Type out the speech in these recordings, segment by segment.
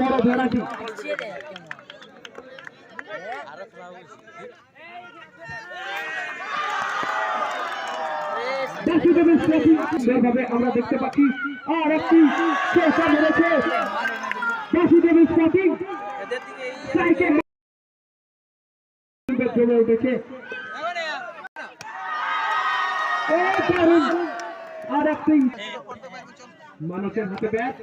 বড় ভেড়াটি সেভাবে আমরা দেখতে পাচ্ছি আর একটি চেষ্টা মেরেছে বাসুদেবী স্পটিং জমে উঠেছে আর একটি মানুষের হাতে ব্যাট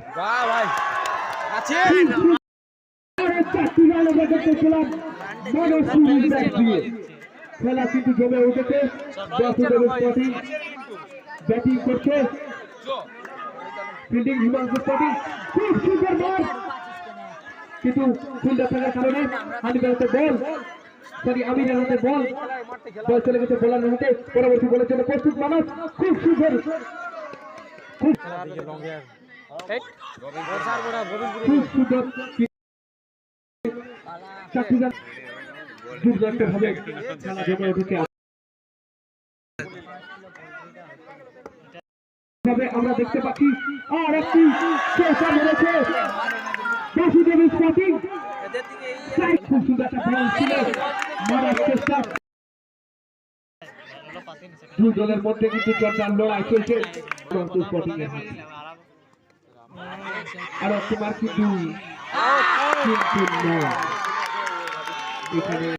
খেলা কিন্তু জমে উঠেছে বাসুদেবী স্পটিং ব্যাটিং করছে ফিল্ডিং হিমাংশু স্পটিং খুব সুন্দর বল কিন্তু ফিল্ডার থাকার কারণে আমিরের হাতে বল আমিরের হাতে বল চলে গেছে বোলারের হাতে পরবর্তী বলের জন্য প্রস্তুত মানুষ খুব সুন্দর খুব সুন্দর ভাবে খেলা জমে উঠেছে আমরা দেখতে পাচ্ছি আর একটি চেষ্টা মেরেছে বাসুদেবী স্পটিং খুব সুন্দর একটা বল ছিল মারার চেষ্টা দুই দলের মধ্যে কিন্তু জোরদার লড়াই চলছে স্পটিং এর হাতে আর একটি মার কিন্তু এখানে